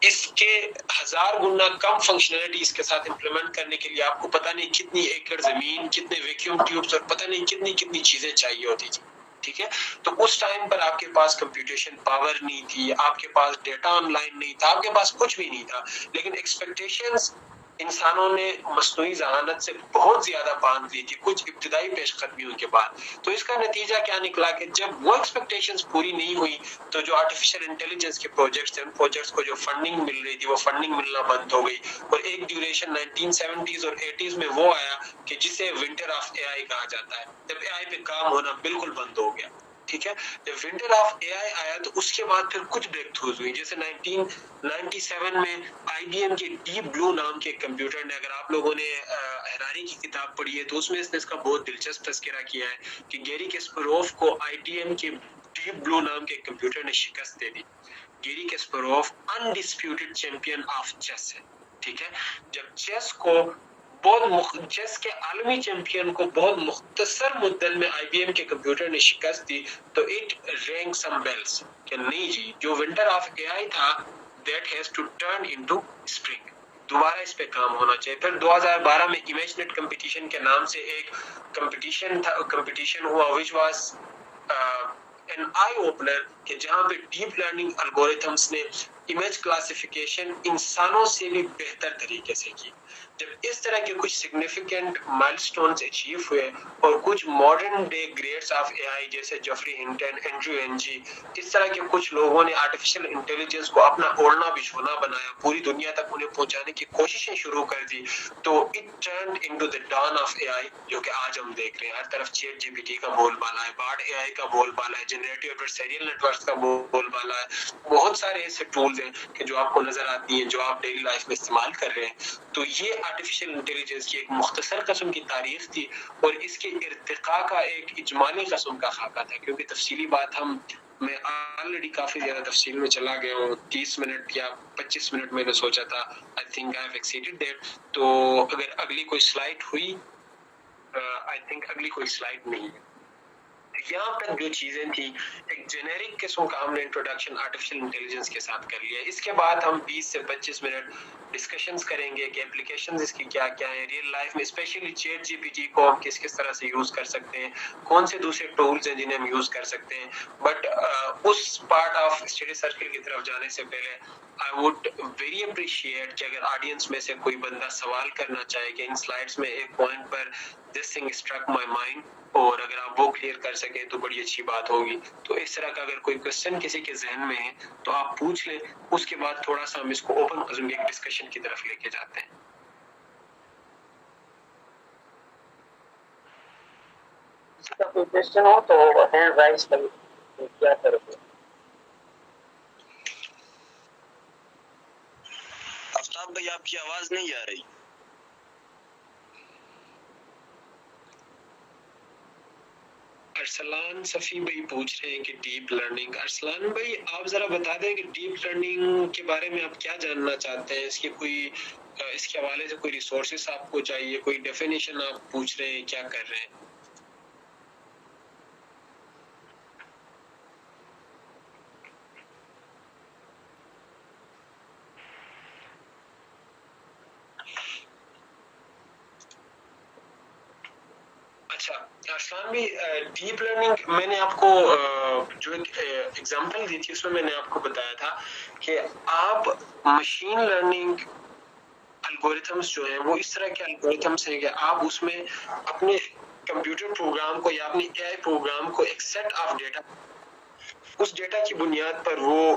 اس کے 1000 گنا کم فنکشنلٹی اس کے ساتھ امپلیمنٹ کرنے کے لیے آپ کو پتہ نہیں کتنی ایکڑ زمین، کتنے ویکیوم ٹیوبز اور پتہ نہیں کتنی چیزیں چاہیے ہوتی تھی. ٹھیک ہے، تو اس ٹائم پر آپ کے پاس کمپیوٹیشن پاور نہیں تھی، آپ کے پاس ڈیٹا آن لائن نہیں تھا، آپ کے پاس کچھ بھی نہیں تھا. لیکن ایکسپیکٹیشنز انسانوں نے مصنوعی ذہانت سے بہت زیادہ باندھ لی تھی کچھ ابتدائی پیش قدمیوں کے بعد. تو اس کا نتیجہ کیا نکلا کہ جب وہ ایکسپیکٹیشنز پوری نہیں ہوئی تو جو آرٹیفیشل انٹیلیجنس کے پروجیکٹس تھے، ان پروجیکٹس کو جو فنڈنگ مل رہی تھی وہ فنڈنگ ملنا بند ہو گئی. اور ایک ڈیوریشن 1970s اور 80s میں وہ آیا کہ جسے ونٹر آف اے آئی کہا جاتا ہے، جب اے آئی پہ کام ہونا بالکل بند ہو گیا. ٹھیک ہے، جب ونٹر آف اے آئی آیا تو اس کے بعد پھر کچھ بریک تھروز ہوئی. جیسے 1997 میں آئی بی ایم کے ڈیپ بلو نام کے کمپیوٹر نے، اگر آپ لوگوں نے ہراری کی کتاب پڑھی ہے تو اس میں اس نے اس کا بہت دلچسپ تذکرہ کیا ہے کہ گیری کیسپروف کو آئی بی ایم کے ڈیپ بلو نام کے کمپیوٹر نے شکست دے دی. گیری کیسپروف انڈسپیوٹڈ چیمپئن آف چیس ہے. ٹھیک ہے، جب چیس کے عالمی چیمپئن کو بہت مختصر مدت میں آئی بی ایم کے کمپیوٹر نے شکست دی تو اٹ رینگ سم بیلز کہ نہیں جی، جو ونٹر آف اے آئی تھا that has to turn into spring, دوبارہ اس پہ کام ہونا چاہیے. پھر 2012 میں امیجنیٹ کمپٹیشن کے نام سے ایک کمپٹیشن ہوا which was an eye opener کہ جہاں پہ ڈیپ لرننگ الگوریتھمس نے امیج کلاسیفیکیشن انسانوں سے بھی بہتر طریقے سے کی. جب اس طرح کے کچھ سگنیفیکنٹ مائلسٹونز اچیو ہوئے اور کچھ modern day greats of A I جیسے Geoffrey Hinton, Andrew Ng, اس طرح کے کچھ لوگوں نے آرٹیفیشل انٹیلیجنس کو اپنا اوڑھنا بچھونا بنایا، پوری دنیا تک انہیں پہنچانے کی کوششیں شروع کر دی، تو it turned into the dawn of A I جو کہ آج ہم دیکھ رہے ہیں. ہر طرف چیٹ جی پی ٹی کا بول بالا ہے، بارڈ اے آئی کا بول بالا ہے، جنریٹو ایڈورسریل نیٹ ورکس کا بول بالا ہے. بہت سارے ایسے ٹولز ہیں کہ جو آپ کو نظر آتی ہیں، جو آپ ڈیلی لائف میں استعمال کر رہے ہیں. تو یہ آرٹیفیشل انٹیلیجنس کی ایک مختصر قسم کی تاریخ تھی اور اس کے ارتقاء کا ایک اجمالی قسم کا خاکہ تھا، کیونکہ تفصیلی بات میں آلریڈی کافی زیادہ تفصیل میں چلا گیا ہوں. 30 منٹ یا 25 منٹ میں نے سوچا تھا. I think I have exceeded that. تو اگر اگلی کوئی سلائڈ ہوئی، I think اگلی کوئی سلائڈ نہیں ہے. یہاں تک جو چیزیں تھیں ایک جنیرک قسم کا ہم نے انٹروڈکشن آرٹیفیشل انٹیلیجنس کے ساتھ کر لیا. اس کے بعد ہم 20 سے 25 منٹ ڈسکشنز کریں گے کہ اپلیکیشنز اس کی کیا کیا ہیں ریئل لائف میں, اسپیشلی چیٹ جی پی ٹی کو ہم کس کس طرح سے یوز کر سکتے ہیں, کون سے دوسرے ٹولز ہیں جنہیں ہم یوز کر سکتے ہیں. بٹ اس پارٹ آف اسٹڈی سرکل کی طرف جانے سے پہلے I would very appreciate کہ اگر آڈینس میں سے کوئی بندہ سوال کرنا چاہے کہ ان سلائڈز میں ایک point per this thing struck my mind, اور اگر آپ وہ کلیئر کر سکیں تو بڑی اچھی بات ہوگی. تو اس طرح کا اگر کوئی کوشچن کسی کے ذہن میں ہے تو آپ پوچھ لیں, اس کے بعد تھوڑا سا ہم اس کو اوپن ایک ڈسکشن کی طرف لے کے جاتے ہیں. کسی کا کوئی کوشچن ہو تو ہینڈ رائز کریں. کیا کرو گے؟ آفتاب بھائی آپ کی آواز نہیں آ رہی. ارسلان صفی بھائی پوچھ رہے ہیں کہ ڈیپ لرننگ. ارسلان بھائی آپ ذرا بتا دیں کہ ڈیپ لرننگ کے بارے میں آپ کیا جاننا چاہتے ہیں, اس کے کوئی اس کے حوالے سے کوئی ریسورسز آپ کو چاہیے, کوئی ڈیفینیشن آپ پوچھ رہے ہیں, کیا کر رہے ہیں؟ اچھا ارسلان بھی ڈیپ لرننگ میں نے آپ کو جو ایک ایگزامپل دی تھی اس میں میں نے آپ کو بتایا تھا کہ آپ مشین لرننگ الگوریتھمس جو ہیں وہ اس طرح کے الگوریتھمس ہیں کہ آپ اس میں اپنے کمپیوٹر پروگرام کو یا اپنے اے آئی پروگرام کو ایک سیٹ آف ڈیٹا, اس ڈیٹا کی بنیاد پر وہ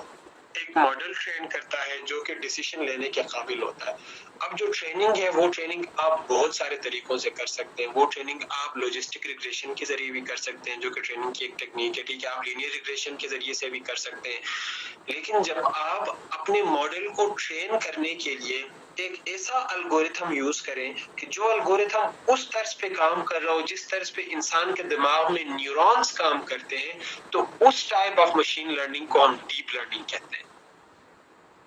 ایک ماڈل ٹرین کرتا ہے جو کہ ڈیسیشن لینے کے قابل ہوتا ہے. اب جو ٹریننگ ہے وہ ٹریننگ آپ بہت سارے طریقوں سے کر سکتے ہیں. وہ ٹریننگ آپ لوجسٹک ریگریشن کے ذریعے بھی کر سکتے ہیں جو کہ ٹریننگ کی ایک ٹیکنیک ہے, ٹھیک ہے, آپ لینئر ریگریشن کے ذریعے سے بھی کر سکتے ہیں. لیکن جب آپ اپنے ماڈل کو ٹرین کرنے کے لیے ایک ایسا الگوریتھم یوز کریں کہ جو الگوریتھم اس طرز پہ کام کر رہا ہو جس طرز پہ انسان کے دماغ میں نیورونز کام کرتے ہیں, تو اس ٹائپ آف مشین لرننگ کو ہم ڈیپ لرننگ کہتے ہیں.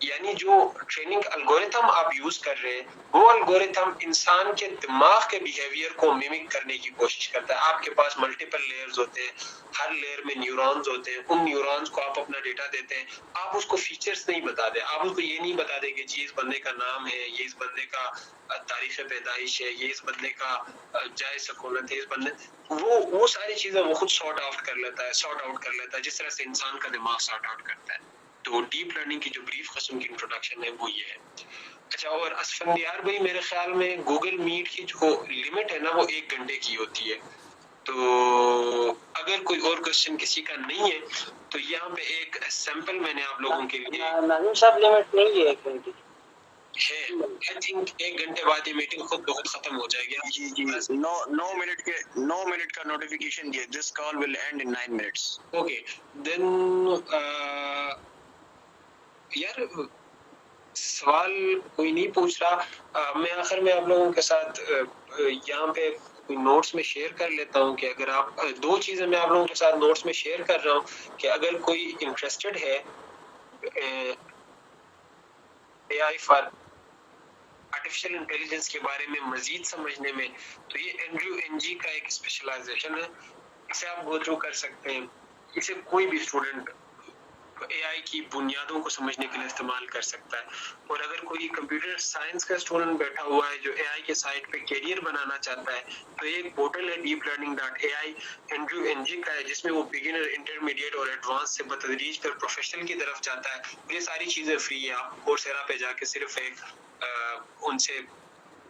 یعنی جو ٹریننگ الگوریتھم آپ یوز کر رہے ہیں وہ الگوریتھم انسان کے دماغ کے بیہیویئر کو میمک کرنے کی کوشش کرتا ہے. آپ کے پاس ملٹیپل لیئرز ہوتے ہیں, ہر لیئر میں نیورونز ہوتے ہیں, ان نیورونز کو آپ اپنا ڈیٹا دیتے ہیں, آپ اس کو فیچرز نہیں بتا دیں, آپ اس کو یہ نہیں بتا دیں کہ جی اس بندے کا نام ہے, یہ اس بندے کا تاریخ پیدائش ہے, یہ اس بندے کا جائے سکونت ہے, اس بندے وہ ساری چیزیں وہ خود سارٹ آؤٹ کر لیتا ہے جس طرح سے انسان کا دماغ سارٹ آؤٹ کرتا ہے. تو ڈیپ لرننگ کی جو بریف قسم کی انٹروڈکشن ہے وہ یہ ہے. اچھا, اور اسفندیار بھائی میرے خیال میں گوگل میٹ کی جو لمٹ ہے نا وہ 1 گھنٹے کی ہوتی ہے. تو اگر کوئی اور کوشچن کسی کا نہیں ہے تو یہاں پہ ایک سیمپل میں نے آپ لوگوں کے لیے نظیم صاحب لمٹ نہیں ہے 1 گھنٹے ہے. آئی تھنک 1 گھنٹے بعد یہ میٹنگ خود بخود ختم ہو جائے گی. جی جی 9 منٹ کا نوٹیفیکیشن دیا, this call will end in 9 minutes. Okay then یار سوال کوئی نہیں پوچھ رہا. میں آخر میں آپ لوگوں کے ساتھ یہاں پہ کوئی نوٹس میں شیئر کر لیتا ہوں کہ اگر آپ 2 چیزیں میں آپ لوگوں کے ساتھ نوٹس میں شیئر کر رہا ہوں کہ اگر کوئی انٹرسٹڈ ہے A I for artificial intelligence کے بارے میں مزید سمجھنے میں, تو یہ اینڈریو این جی کا ایک اسپیشلائزیشن ہے, اسے آپ گو تھرو کر سکتے ہیں. اسے کوئی بھی اسٹوڈنٹ اے آئی کی بنیادوں کو سمجھنے کے لیے استعمال کر سکتا ہے. اور اگر کوئی کمپیوٹر سائنس کا اسٹوڈنٹ بیٹھا ہوا ہے جو اے آئی کے سائٹ پہ کیریئر بنانا چاہتا ہے تو ایک پورٹل ہے deeplearning.ai اینڈریو این جی کا ہے, جس میں وہ بگنر, انٹرمیڈیٹ اور ایڈوانس سے بتدریج کر پروفیشنل کی طرف جاتا ہے. یہ ساری چیزیں فری ہے, آپ کورسیرا پہ جا کے صرف ایک ان سے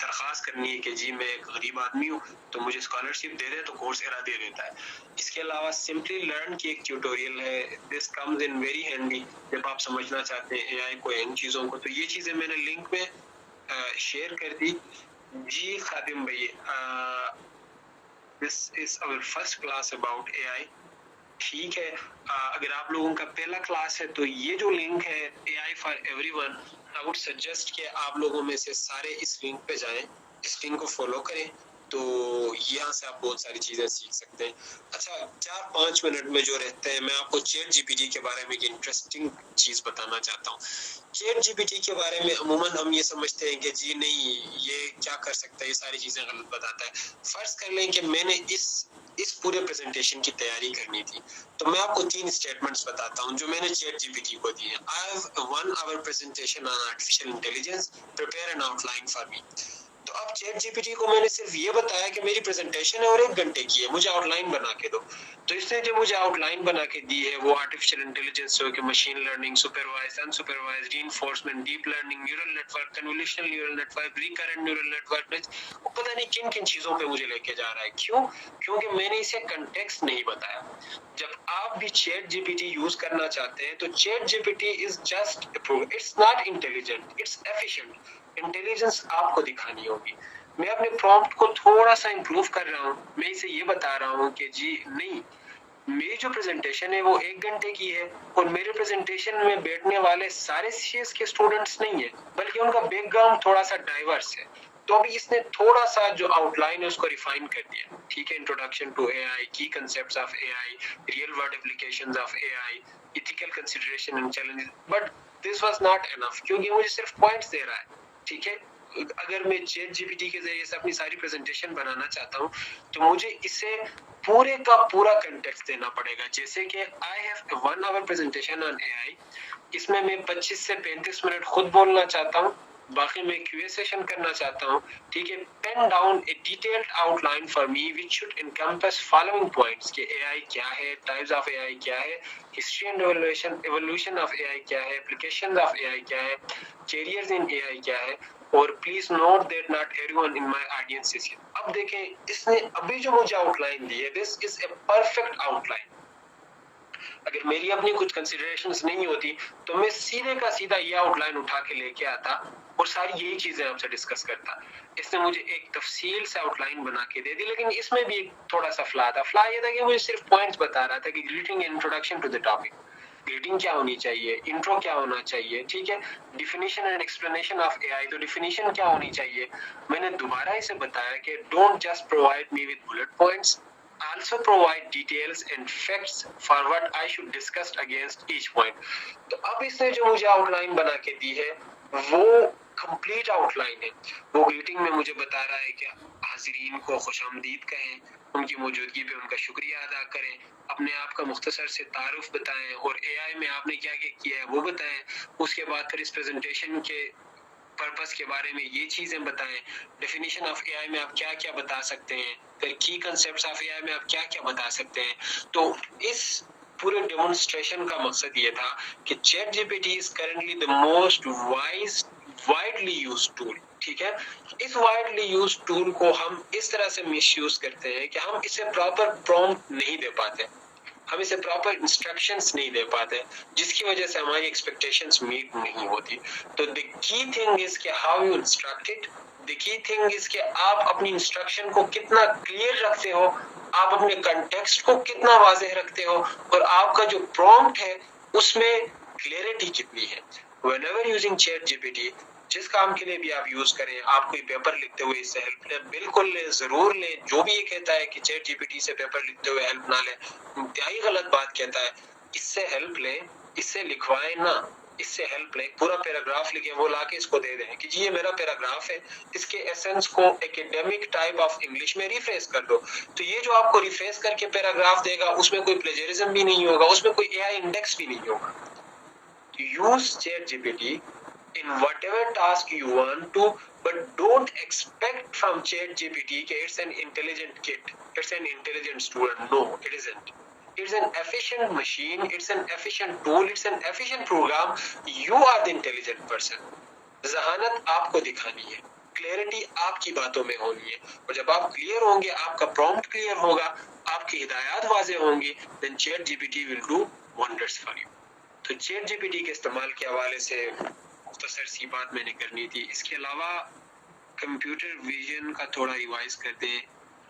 درخواست کرنی ہے کہ جی میں ایک غریب آدمی ہوں تو مجھے اسکالرشپ دے دے, تو کورس ایرا دے دیتا ہے. اس کے علاوہ سمپلی لرن کی ایک ٹیوٹوریل ہے, this comes in very handy جب آپ سمجھنا چاہتے ہیں اے آئی کو, ان چیزوں کو. تو یہ چیزیں میں نے لنک میں شیئر کر دی. جی خادم بھائی, دس از our first class about اے آئی. ٹھیک ہے, اگر آپ لوگوں کا پہلا کلاس ہے تو یہ جو لنک ہے A I for everyone, I would suggest کہ آپ لوگوں میں سے سارے اس لنک پہ جائیں, اس لنک کو فالو کریں, تو یہاں سے آپ بہت ساری چیزیں سیکھ سکتے ہیں. اچھا 4-5 منٹ میں جو رہتے ہیں میں آپ کو چیٹ جی پی ٹی کے بارے میں ایک انٹرسٹنگ چیز بتانا چاہتا ہوں. چیٹ جی پی ٹی کے بارے میں عموماً ہم یہ سمجھتے ہیں کہ جی نہیں یہ کیا کر سکتا ہے, یہ ساری چیزیں غلط بتاتا ہے. فرض کر لیں کہ میں نے اس پورے پریزنٹیشن کی تیاری کرنی تھی, تو میں آپ کو 3 اسٹیٹمنٹس بتاتا ہوں جو میں نے چیٹ جی پی ٹی کو دی ہیں. I have 1 hour presentation on artificial intelligence, prepare an outline for me. تو اب چیٹ جی پی ٹی کو میں نے صرف یہ بتایا کہ میری پریزنٹیشن ہے اور 1 گھنٹے کی ہے, مجھے آؤٹ لائن بنا کے دو. تو اس نے جو مجھے آؤٹ لائن بنا کے دی ہے وہ آرٹیفیشیل انٹیلیجنس ہو کہ machine learning, supervise, unsupervise, reinforcement, deep learning, neural network, convolutional neural network, recurrent neural network, وہ پتہ نہیں کن کن چیزوں پہ مجھے لے کے جا رہا ہے. کیوں؟ کیونکہ میں نے اسے کنٹیکسٹ نہیں بتایا. جب آپ بھی چیٹ جی پی ٹی یوز کرنا چاہتے ہیں تو Chat G P T is just it's not intelligent, it's efficient. Intelligence آپ کو دکھانی ہوگی. میں اپنے پرومپٹ کو تھوڑا سا امپروو کر رہا ہوں, میں اسے یہ بتا رہا ہوں کہ جی نہیں میری جو پریزنٹیشن ہے وہ 1 گھنٹے کی ہے اور میرے پریزنٹیشن میں بیٹھنے والے سارے سی ایس کے اسٹوڈنٹس نہیں ہیں بلکہ ان کا بیک گراؤنڈ تھوڑا سا ڈائیورس ہے. تو ابھی اس نے تھوڑا سا جو آؤٹ لائن ہے اس کو ریفائن کر دیا. ٹھیک ہے, انٹروڈکشن ٹو اے آئی, کی concepts of A I, real world applications of A I, ethical consideration and challenges. But this was not enough, کیونکہ مجھے صرف پوائنٹس دے رہا ہے. ٹھیک ہے, اگر میں چیٹ جی پی ٹی کے ذریعے سے اپنی ساری پریزنٹیشن بنانا چاہتا ہوں تو مجھے اسے پورے کا پورا کنٹیکسٹ دینا پڑے گا. جیسے کہ I have 1 hour presentation on AI, اس میں 25 سے 35 منٹ خود بولنا چاہتا ہوں, باقی میں کیو اے سیشن کرنا چاہتا ہوں. ٹھیک ہے, pen down a detailed outline for me which should encompass following points کہ اے آئی کیا ہے, ٹائپس آف اے آئی کیا ہے, history and evolution of A آئی کیا ہے, اپلیکیشنز آف اے آئی کیا ہے, کیریئرز ان اے آئی کیا ہے, اور please note that not every one in my audience is. اب دیکھیں اس نے ابھی جو مجھے آؤٹ لائن دی ہے, دس از اے پرفیکٹ آؤٹ لائن. اگر میری اپنی کچھ کنسیڈریشنز نہیں ہوتی تو میں سیدھے کا سیدھا یہ آؤٹ لائن اٹھا کے لے کے آتا اور ساری یہی چیزیں آپ سے ڈسکس کرتا. اس نے مجھے ایک تفصیل سے آؤٹ لائن بنا کے دے دی, لیکن اس میں بھی ایک تھوڑا سا فلا تھا. فلا یہ تھا کہ مجھے صرف پوائنٹس بتا رہا تھا کہ greeting introduction to the topic, greeting کیا ہونی چاہیے, انٹرو کیا ہونا چاہیے. ٹھیک ہے, definition and explanation of A I, تو ڈیفینیشن کیا ہونی چاہیے. میں نے دوبارہ اسے بتایا کہ don't just provide me with bullet points, also provide details and facts for what I should discuss against each point. تو اب اس نے جو مجھے آؤٹ لائن بنا کے دی ہے وہ کمپلیٹ آؤٹ لائن ہے. وہ گریٹنگ میں مجھے بتا رہا ہے کہ حاضرین کو خوش آمدید کہیں, ان کی موجودگی پہ ان کا شکریہ ادا کریں, اپنے آپ کا مختصر سے تعارف بتائیں اور اے آئی میں آپ نے کیا کیا کیا ہے وہ بتائیں. اس کے بعد پھر اس پریزنٹیشن کے پرپس کے بارے میں یہ چیزیں بتائیں. ڈیفینیشن آف اے آئی میں آپ کیا کیا بتا سکتے ہیں, پھر کی کنسیپٹس آف اے آئی میں آپ کیا کیا بتا سکتے ہیں. تو اس پورے ڈیمونسٹریشن کا مقصد یہ تھا کہ Chat G P T is currently the most widely used tool. ٹھیک ہے, اس وائڈلی یوزڈ ٹول کو ہم اس طرح سے مس یوز کرتے ہیں کہ ہم اسے پراپر پرومپٹ نہیں دے پاتے, ہم اسے پراپر انسٹرکشنز نہیں دے پاتے, جس کی وجہ سے ہماری ایکسپیکٹیشنز میٹ نہیں ہوتی. تو دی کی تھنگ از کہ ہاؤ یو انسٹرکٹ اٹ, دی کی تھنگ از کہ آپ اپنی انسٹرکشن کو کتنا کلیئر رکھتے ہو, آپ اپنے کنٹیکسٹ کو کتنا واضح رکھتے ہو, اور آپ کا جو پرومپٹ ہے اس میں کلیئرٹی کتنی ہے. whenever using chat GPT, جس کام کے لیے بھی آپ یوز کریں, آپ کوئی پیپر لکھتے ہوئے اس سے ہیلپ لیں, بالکل لیں, ضرور لیں. جو بھی یہ کہتا ہے کہ چیٹ جی پی ٹی سے پیپر لکھتے ہوئے ہیلپ نہ لیں, انتہائی غلط بات کہتا ہے. اس سے ہیلپ لیں, اس سے لکھوائیں نہ, اس سے ہیلپ لیں. پورا پیراگراف لکھیں, وہ لا کے اس کو دے دیں کہ جی یہ میرا پیراگراف ہے, اس کے ایسنس کو ایکیڈیمک ٹائپ آف انگلش میں ریفریز کر دو. تو یہ جو آپ کو ریفریز کر کے پیراگراف دے گا اس میں کوئی پلیجرزم بھی نہیں ہوگا, اس میں کوئی اے آئی انڈیکس بھی نہیں ہوگا. Use ChatGPT in whatever task you want to, but don't expect from ChatGPT that it's an intelligent kit, it's an intelligent student. No, it isn't. It's an efficient machine, it's an efficient tool, it's an efficient program. You are the intelligent person. ذہانت آپ کو دکھانی ہے, clarity آپ کی باتوں میں ہونی ہے, اور جب آپ کلیئر ہوں گے, آپ کا پرومپٹ کلیئر ہوگا, آپ کی ہدایات واضح ہوں گی, then ChatGPT will do wonders for you. تو چیٹ جی پی ٹی کے استعمال کے حوالے سے مختصر سی بات میں نے کرنی تھی. اس کے علاوہ کمپیوٹر ویژن کا تھوڑا ریوائز کر دیں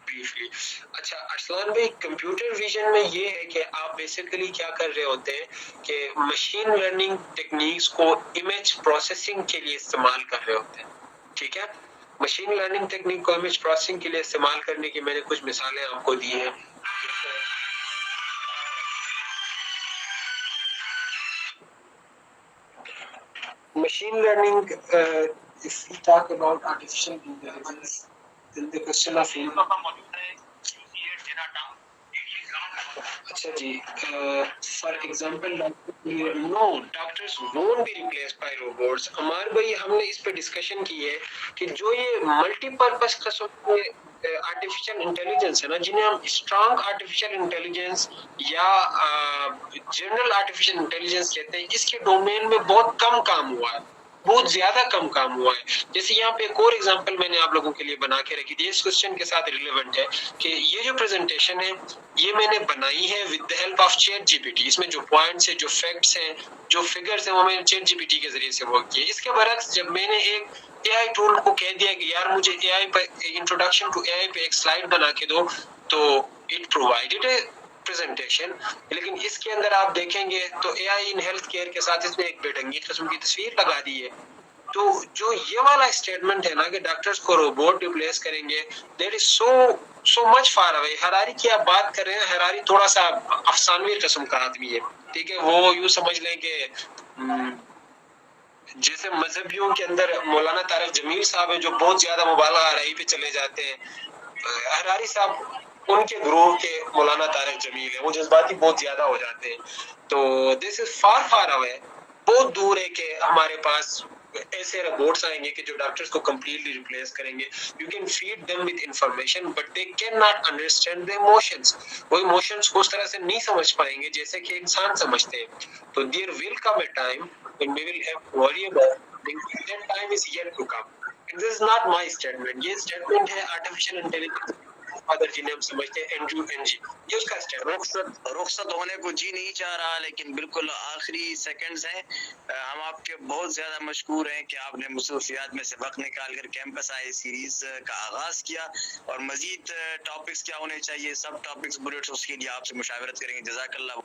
بریفلی. اچھا ارسلان بھائی, کمپیوٹر ویژن میں یہ ہے کہ آپ بیسیکلی کیا کر رہے ہوتے ہیں کہ مشین لرننگ ٹیکنیکس کو امیج پروسیسنگ کے لیے استعمال کر رہے ہوتے ہیں. ٹھیک ہے, مشین لرننگ ٹیکنیک کو امیج پروسیسنگ کے لیے استعمال کرنے کی میں نے کچھ مثالیں آپ کو دی ہیں. Machine learning, if we talk about artificial intelligence, then the question of اچھا جی, for example, no, doctors won't be replaced by robots. Ammar بھائی, ہم نے اس پہ ڈسکشن کی ہے کہ جو یہ ملٹی پرپز قسم کے آرٹیفیشل انٹیلیجنس ہے نا, جنہیں ہم اسٹرانگ آرٹیفیشل انٹیلیجنس یا جنرل آرٹیفیشل انٹیلیجنس کہتے ہیں, اس کے ڈومین میں بہت کم کام ہوا ہے, بہت زیادہ کم کام ہوا ہے. جیسے یہاں پہ ایک اور ایگزامپل میں نے آپ لوگوں کے لیے بنا کے رکھی تھی, اس کوشچن کے ساتھ ریلیونٹ ہے کہ یہ جو پریزنٹیشن ہے یہ میں نے بنائی ہے with the help of chat G P T. اس میں جو پوائنٹس ہیں, جو فیکٹس ہیں, جو فگرز ہیں, وہ میں نے چیٹ جی پی ٹی کے ذریعے سے ورک کیے. اس کے برعکس جب میں نے ایک اے آئی ٹول کو کہہ دیا کہ یار مجھے اے آئی پہ انٹروڈکشن ٹو اے آئی پہ ایک سلائڈ بنا کے دو, تو اٹ پرووائڈیڈ اے پریزنٹیشن. لیکن اس کے اندر آپ دیکھیں گے تو اے آئی ان ہیلتھ کیئر کے ساتھ اس میں ایک بے ڈھنگی قسم کی تصویر لگا دی ہے. تو جو یہ والا اسٹیٹمنٹ ہے نا کہ ڈاکٹرز کو روبوٹ ریپلیس کریں گے, that is so much far away. ہراری کی آپ بات کر رہے ہیں, ہراری تھوڑا سا افسانوی قسم کا آدمی ہے, ٹھیک ہے. وہ یوں سمجھ لیں کہ جیسے مذہبیوں کے اندر مولانا طارق جمیل صاحب ہیں جو بہت زیادہ مبالغہ آرائی پہ چلے جاتے ہیں, ہراری صاحب ان کے گروہ کے مولانا طارق جمیل ہیں, وہ جذباتی بہت زیادہ ہو جاتے ہیں. تو دس از فار اوے, بہت دور ہے کہ ہمارے پاس ایسے روبوٹس آئیں گے کہ جو ڈاکٹرز کو کمپلیٹلی ریپلیس کریں گے. You can feed them with information but they can not understand the emotions. وہ ایموشنز کو اس طرح سے نہیں سمجھ پائیں گے جیسے کہ انسان سمجھتے ہیں. تو there will come a time when we will have to worry about things. That time is yet to come. And this is not my statement. یہ statement ہے artificial intelligence فادر جنہیں ہم سمجھتے ہیں اینڈریو این جی, یہ اس کا statement. رخصت ہونے کو جی نہیں چاہ رہا, لیکن بالکل آخری سیکنڈز ہیں. ہم آپ کے بہت زیادہ مشکور ہیں کہ آپ نے مصروفیات میں سے وقت نکال کر کیمپس آئی سیریز کا آغاز کیا, اور مزید ٹاپکس کیا ہونے چاہیے, سب ٹاپکس بلیٹس, اس کے لیے آپ سے مشاورت کریں گے. جزاک اللہ.